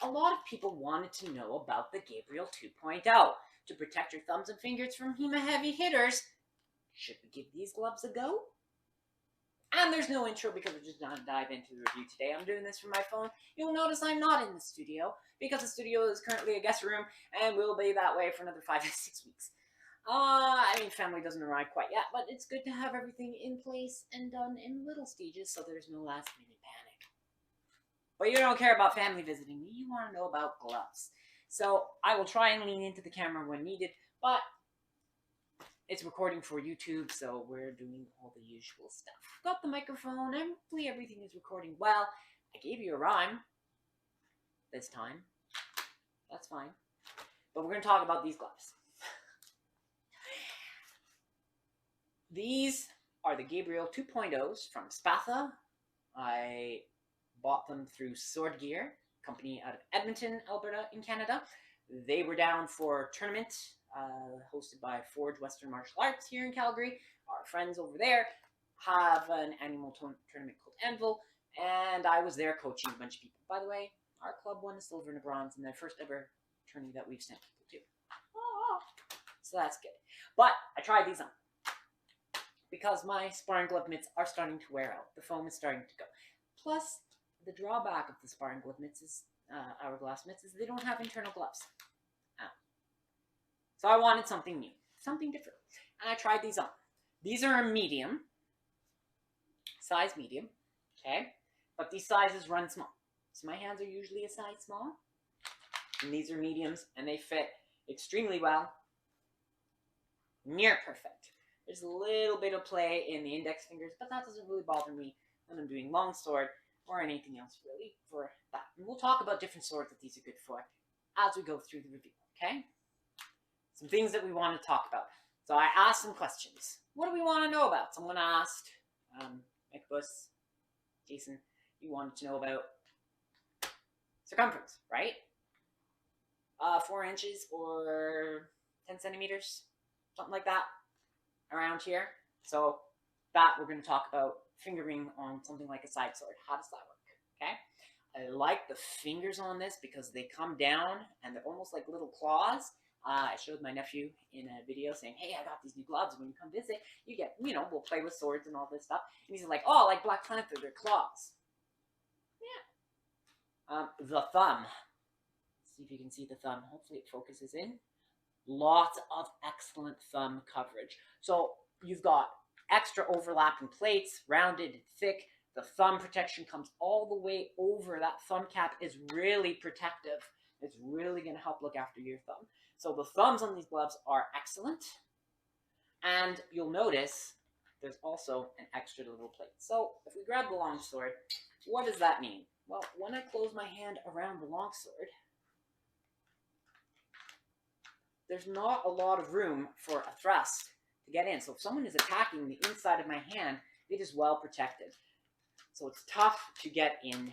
a lot of people wanted to know about the Gabriel 2.0. To protect your thumbs and fingers from HEMA heavy hitters, should we give these gloves a go? And there's no intro because we're just going to dive into the review today. I'm doing this from my phone. You'll notice I'm not in the studio because the studio is currently a guest room and will be that way for another 5 to 6 weeks. I mean, family doesn't arrive quite yet, but it's good to have everything in place and done in little stages so there's no last minute panic. But you don't care about family visiting me, you want to know about gloves. So I will try and lean into the camera when needed, but it's recording for YouTube, so we're doing all the usual stuff. Got the microphone, and hopefully everything is recording well. I gave you a rhyme this time. That's fine. But we're going to talk about these gloves. These are the Gabriel 2.0s from Spatha. I bought them through Sword Gear, company out of Edmonton, Alberta in Canada. They were down for a tournament hosted by Forge Western Martial Arts here in Calgary. Our friends over there have an annual tournament called Anvil, and I was there coaching a bunch of people. By the way, our club won a silver and a bronze in their first ever tourney that we've sent people to. So that's good. But I tried these on because my sparring glove mitts are starting to wear out. The foam is starting to go. Plus, the drawback of the sparring glove mitts is hourglass mitts is they don't have internal gloves. So I wanted something new, something different. And I tried these on. These are a medium, size medium, okay? But these sizes run small. So my hands are usually a size small. And these are mediums, and they fit extremely well. Near perfect. There's a little bit of play in the index fingers, but that doesn't really bother me when I'm doing longsword or anything else really for that. And we'll talk about different swords that these are good for as we go through the review, okay? Some things that we want to talk about. So I asked some questions. What do we want to know about? Someone asked, Bus, Jason, you wanted to know about circumference, right? 4 inches or 10 centimeters, something like that, around here. So that we're going to talk about fingering on something like a side sword. How does that work? Okay. I like the fingers on this because they come down and they're almost like little claws. I showed my nephew in a video saying, hey, I got these new gloves. When you come visit, you get, we'll play with swords and all this stuff. And he's like, oh, like Black Panther, they're claws. Yeah. The thumb. See if you can see the thumb. Hopefully it focuses in. Lots of excellent thumb coverage. So you've got extra overlapping plates, rounded, thick. The thumb protection comes all the way over. That thumb cap is really protective. It's really going to help look after your thumb. So the thumbs on these gloves are excellent. And you'll notice there's also an extra little plate. So if we grab the long sword, what does that mean? Well, when I close my hand around the long sword, there's not a lot of room for a thrust to get in. So if someone is attacking the inside of my hand, it is well protected. So it's tough to get in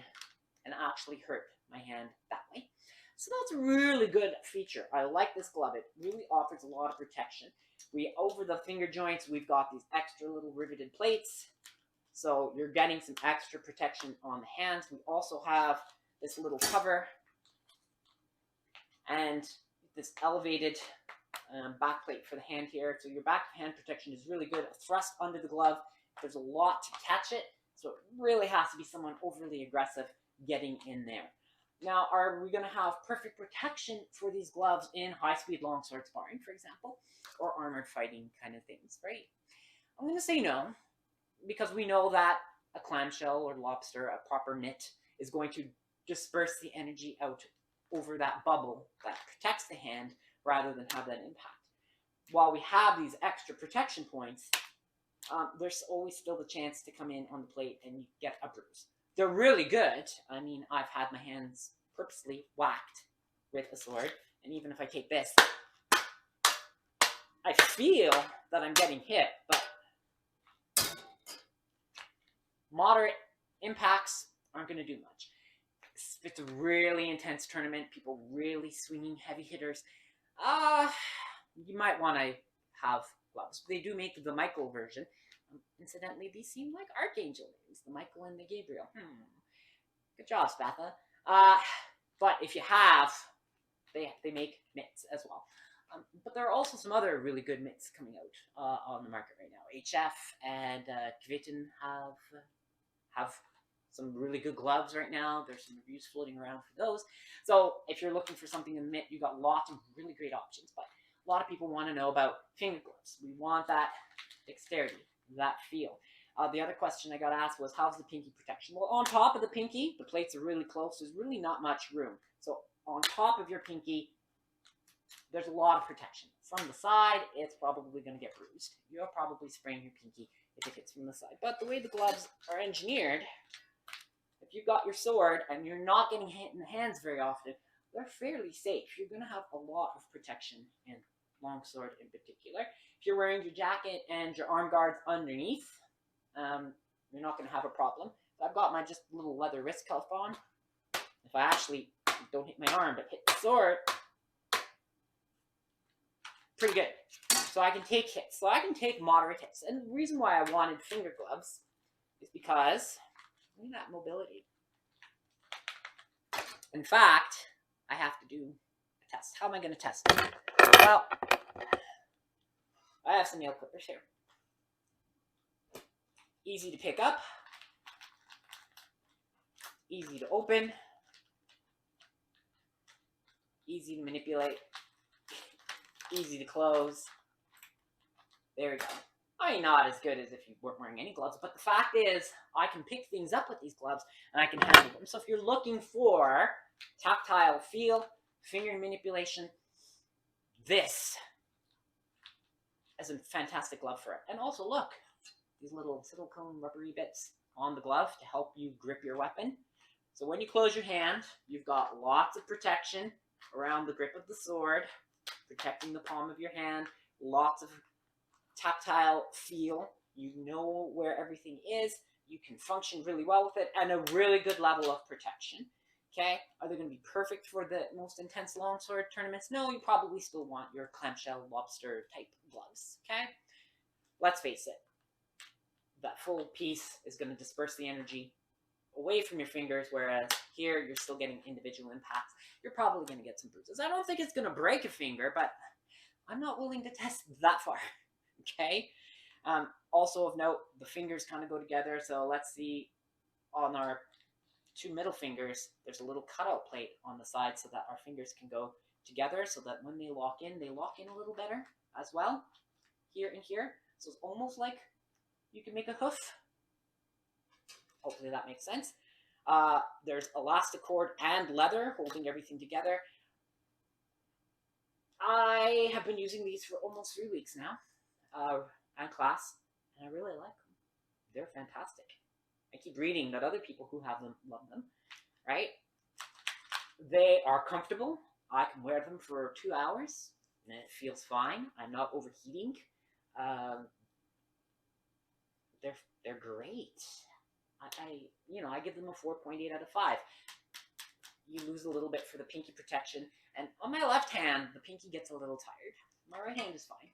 and actually hurt my hand that way. So that's a really good feature. I like this glove. It really offers a lot of protection. Over the finger joints, we've got these extra little riveted plates. So you're getting some extra protection on the hands. We also have this little cover and this elevated back plate for the hand here. So your back hand protection is really good. A thrust under the glove. There's a lot to catch it. So it really has to be someone overly aggressive getting in there. Now, are we going to have perfect protection for these gloves in high-speed longsword sparring, for example, or armored fighting kind of things, right? I'm going to say no, because we know that a clamshell or lobster, a proper mitt, is going to disperse the energy out over that bubble that protects the hand rather than have that impact. While we have these extra protection points, there's always still the chance to come in on the plate and you get a bruise. They're really good. I mean, I've had my hands purposely whacked with a sword. And even if I take this, I feel that I'm getting hit. But moderate impacts aren't going to do much. If it's a really intense tournament, people really swinging heavy hitters, you might want to have gloves. They do make the Michael version. Incidentally, these seem like archangel names, the Michael and the Gabriel. Good job, Spatha. But if you have, they make mitts as well. But there are also some other really good mitts coming out on the market right now. HF and Kvitten have some really good gloves right now. There's some reviews floating around for those. So if you're looking for something to mitt, you've got lots of really great options. But a lot of people want to know about finger gloves. We want that dexterity, that feel. The other question I got asked was, how's the pinky protection? Well, on top of the pinky, the plates are really close. There's really not much room. So on top of your pinky, there's a lot of protection. From the side, it's probably going to get bruised. You'll probably sprain your pinky if it hits from the side. But the way the gloves are engineered, if you've got your sword and you're not getting hit in the hands very often, they're fairly safe. You're going to have a lot of protection in longsword in particular. If you're wearing your jacket and your arm guards underneath, you're not going to have a problem. So I've got my just little leather wrist cuff on. If I actually don't hit my arm but hit the sword, pretty good. So I can take hits. So I can take moderate hits. And the reason why I wanted finger gloves is because look at that mobility. In fact, I have to do a test. How am I going to test it? Well, I have some nail clippers here. Easy to pick up. Easy to open. Easy to manipulate. Easy to close. There we go. I mean, not as good as if you weren't wearing any gloves, but the fact is, I can pick things up with these gloves and I can handle them. So if you're looking for tactile feel, finger manipulation, this is a fantastic glove for it. And also look, these little silicone rubbery bits on the glove to help you grip your weapon. So when you close your hand, you've got lots of protection around the grip of the sword, protecting the palm of your hand, lots of tactile feel. You know where everything is. You can function really well with it, and a really good level of protection. Okay, are they going to be perfect for the most intense longsword tournaments? No, you probably still want your clamshell lobster type gloves. Okay, let's face it, that full piece is going to disperse the energy away from your fingers, whereas here you're still getting individual impacts. You're probably going to get some bruises. I don't think it's going to break a finger, but I'm not willing to test that far. Okay. Also of note, the fingers kind of go together. So let's see, on our two middle fingers, there's a little cutout plate on the side so that our fingers can go together, so that when they lock in a little better as well. Here and here. So it's almost like you can make a hoof. Hopefully that makes sense. There's elastic cord and leather holding everything together. I have been using these for almost 3 weeks now. And class, and I really like them. They're fantastic. I keep reading that other people who have them love them, right? They are comfortable. I can wear them for 2 hours, and it feels fine. I'm not overheating. They're great. I give them a 4.8 out of 5. You lose a little bit for the pinky protection, and on my left hand, the pinky gets a little tired. My right hand is fine.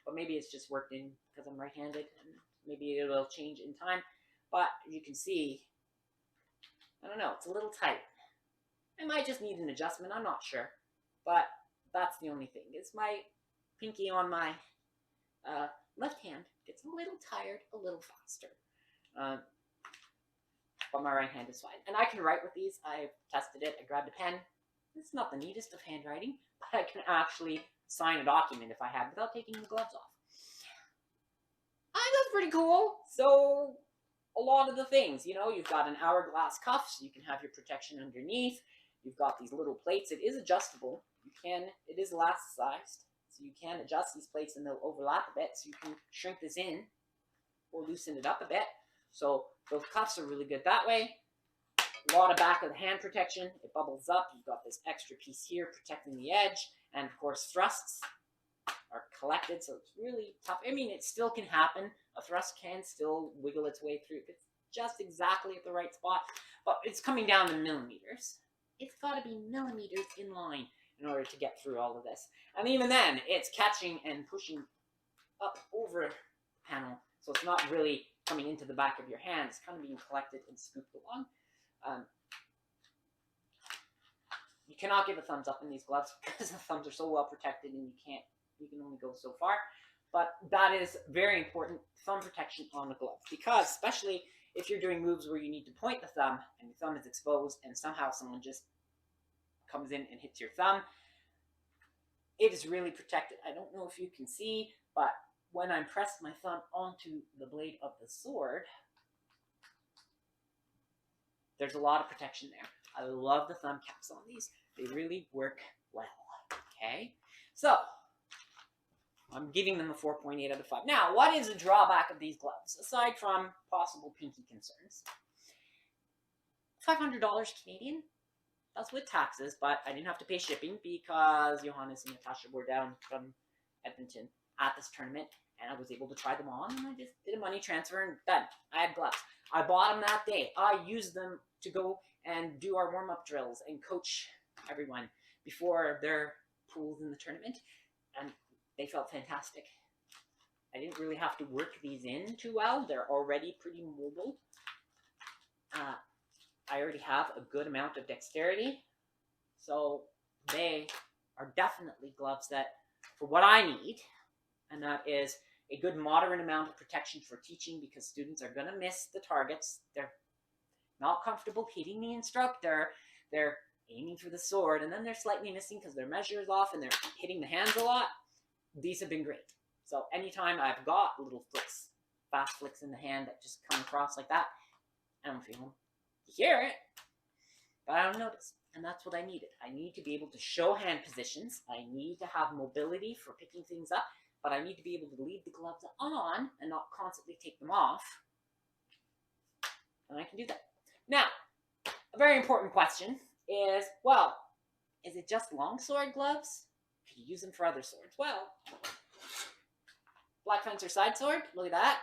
But maybe it's just worked in because I'm right-handed, and maybe it will change in time. But you can see, I don't know, it's a little tight. I might just need an adjustment, I'm not sure. But that's the only thing, is my pinky on my left hand gets a little tired, a little faster. But my right hand is fine. And I can write with these. I've tested it. I grabbed a pen. It's not the neatest of handwriting, but I can actually sign a document if I have without taking the gloves off. I think that's pretty cool. So a lot of the things, you've got an hourglass cuff, so you can have your protection underneath. You've got these little plates. It is adjustable. It is elasticized, so you can adjust these plates and they'll overlap a bit, so you can shrink this in or loosen it up a bit. So those cuffs are really good that way. A lot of back of the hand protection. It bubbles up. You've got this extra piece here protecting the edge. And of course, thrusts are collected, so it's really tough. I mean, it still can happen. A thrust can still wiggle its way through if it's just exactly at the right spot. But it's coming down to millimeters. It's got to be millimeters in line in order to get through all of this. And even then, it's catching and pushing up over the panel. So it's not really coming into the back of your hand. It's kind of being collected and scooped along. You You cannot give a thumbs up in these gloves because the thumbs are so well protected and you can only go so far. But that is very important, thumb protection on the glove, because especially if you're doing moves where you need to point the thumb and your thumb is exposed and somehow someone just comes in and hits your thumb, it is really protected. I don't know if you can see, but when I press my thumb onto the blade of the sword, there's a lot of protection there. I love the thumb caps on these. They really work well. Okay, so I'm giving them a 4.8 out of 5. Now, what is the drawback of these gloves, aside from possible pinky concerns? $500 Canadian. That's with taxes, but I didn't have to pay shipping because Johannes and Natasha were down from Edmonton at this tournament, and I was able to try them on, and I just did a money transfer and done. I had gloves. I bought them that day. I used them to go and do our warm-up drills and coach everyone before their pools in the tournament, and they felt fantastic. I didn't really have to work these in too well. They're already pretty mobile. I already have a good amount of dexterity, so they are definitely gloves that, for what I need, and that is a good moderate amount of protection for teaching, because students are going to miss the targets. They're not comfortable hitting the instructor. They're aiming for the sword, and then they're slightly missing because their measure is off and they're hitting the hands a lot. These have been great. So anytime I've got little flicks, fast flicks in the hand that just come across like that, I don't feel them. You hear it, but I don't notice. And that's what I needed. I need to be able to show hand positions. I need to have mobility for picking things up, but I need to be able to leave the gloves on and not constantly take them off. And I can do that. Now, a very important question is, well, is it just longsword gloves? Could you use them for other swords? Well, Black Fencer side sword, look at that.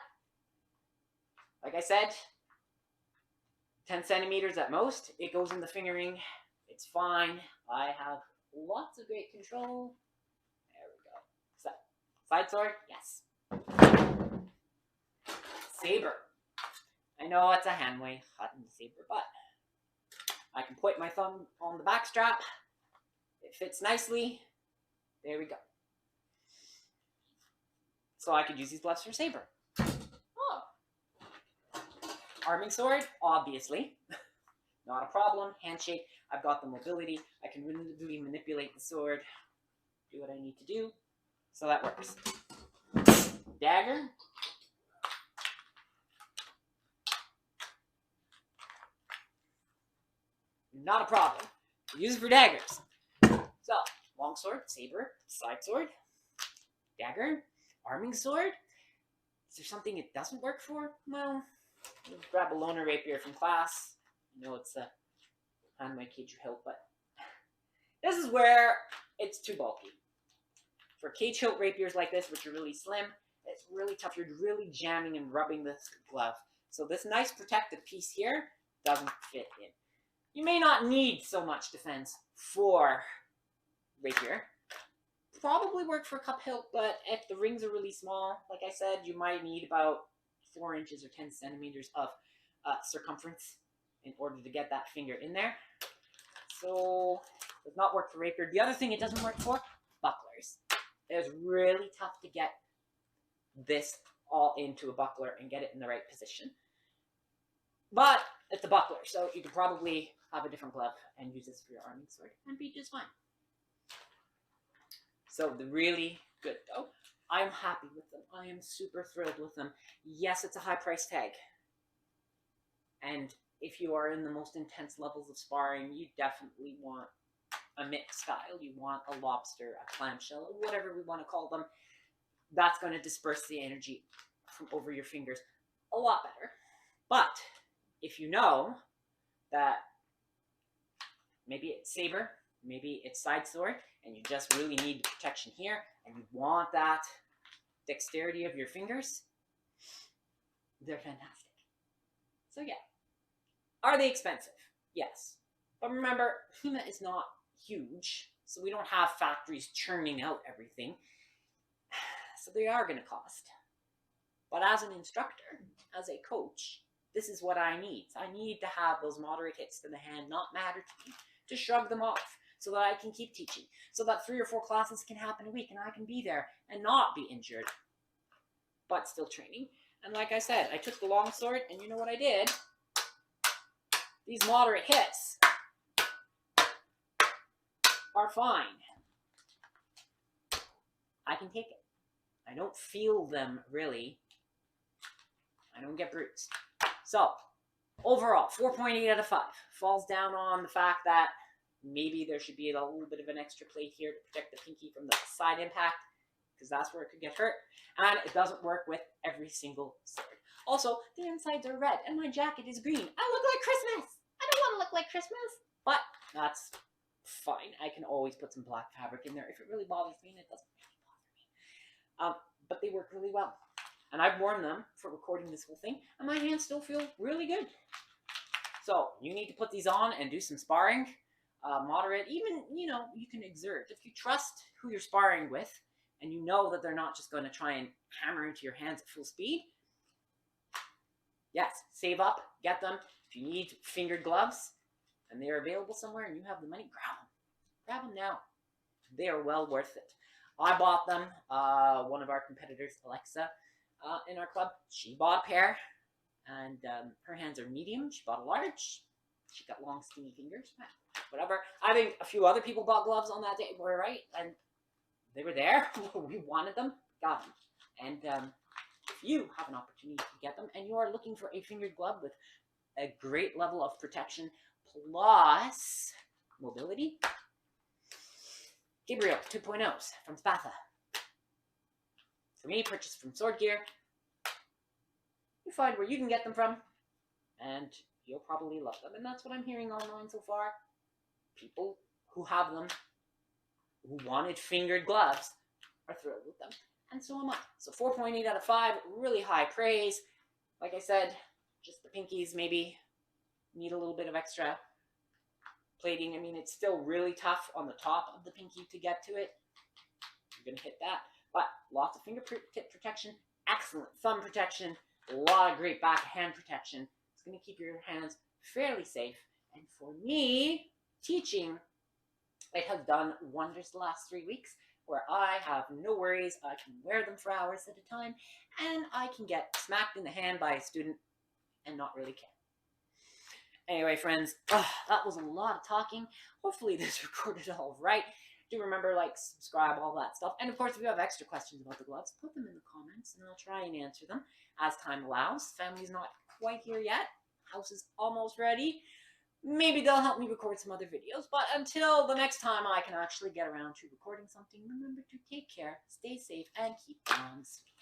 Like I said, 10 centimeters at most. It goes in the finger ring. It's fine. I have lots of great control. There we go. So, side sword, yes. Saber. I know it's a handway, Hutton saber, but I can point my thumb on the back strap. It fits nicely. There we go. So I could use these gloves for saber. Oh. Arming sword, obviously. Not a problem. Handshake. I've got the mobility. I can really manipulate the sword. Do what I need to do. So that works. Dagger. Not a problem. Use it for daggers. So, long sword, saber, side sword, dagger, arming sword. Is there something it doesn't work for? Well, grab a loner rapier from class. I know it's a handmade cage hilt, but this is where it's too bulky. For cage hilt rapiers like this, which are really slim, it's really tough. You're really jamming and rubbing this glove. So this nice protective piece here doesn't fit in. You may not need so much defense for rapier. Probably work for cup hilt, but if the rings are really small, like I said, you might need about 4 inches or 10 centimeters of circumference in order to get that finger in there. So, it does not work for rapier. The other thing it doesn't work for, bucklers. It's really tough to get this all into a buckler and get it in the right position. But it's a buckler, so you could probably have a different glove and use this for your arming sword and be just fine. So they're really good though. I'm happy with them. I am super thrilled with them. Yes, it's a high price tag. And if you are in the most intense levels of sparring, you definitely want a mixed style. You want a lobster, a clamshell, whatever we want to call them. That's going to disperse the energy from over your fingers a lot better. But if you know that maybe it's saber, maybe it's side sword, and you just really need the protection here, and you want that dexterity of your fingers, they're fantastic. So yeah. Are they expensive? Yes. But remember, HEMA is not huge, so we don't have factories churning out everything. So they are going to cost. But as an instructor, as a coach, this is what I need. I need to have those moderate hits to the hand not matter to me, to shrug them off. so that I can keep teaching, so that 3 or 4 classes can happen a week and I can be there and not be injured, but still training. And like I said, I took the longsword, and you know what I did? These moderate hits are fine. I can take it. I don't feel them, really. I don't get bruised. So, overall, 4.8 out of 5. Falls down on the fact that maybe there should be a little bit of an extra plate here to protect the pinky from the side impact, because that's where it could get hurt. And it doesn't work with every single sword. Also, the insides are red, and my jacket is green. I look like Christmas! I don't want to look like Christmas! But that's fine. I can always put some black fabric in there if it really bothers me, and it doesn't really bother me. But they work really well. And I've worn them for recording this whole thing, and my hands still feel really good. So, you need to put these on and do some sparring. Moderate, even, you know, you can exert. If you trust who you're sparring with, and you know that they're not just going to try and hammer into your hands at full speed, yes, save up, get them. If you need fingered gloves, and they're available somewhere, and you have the money, grab them. Grab them now. They are well worth it. I bought them. One of our competitors, Alexa, in our club, she bought a pair, and her hands are medium. She bought a large. She got long, skinny fingers. Whatever. I think a few other people bought gloves on that day. We're right, and they were there. We wanted them, got them. And if you have an opportunity to get them, and you are looking for a fingered glove with a great level of protection plus mobility, Gabriel 2.0s from Spatha. For me, purchased from Sword Gear. You find where you can get them from, and you'll probably love them. And that's what I'm hearing online so far. People who have them, who wanted fingered gloves, are thrilled with them. And so am I. So 4.8 out of 5, really high praise. Like I said, just the pinkies maybe need a little bit of extra plating. I mean, it's still really tough on the top of the pinky to get to it. You're going to hit that. But lots of fingertip protection, excellent thumb protection, a lot of great back hand protection. It's going to keep your hands fairly safe. And for me, teaching, it has done wonders the last 3 weeks, where I have no worries. I can wear them for hours at a time, and I can get smacked in the hand by a student and not really care. Anyway, friends, that was a lot of talking. Hopefully this recorded all right. Do remember, like, subscribe, all that stuff. And of course, if you have extra questions about the gloves, put them in the comments, and I'll try and answer them as time allows. Family's not quite here yet. House is almost ready. Maybe they'll help me record some other videos. But until the next time I can actually get around to recording something, remember to take care, stay safe, and keep on smiling.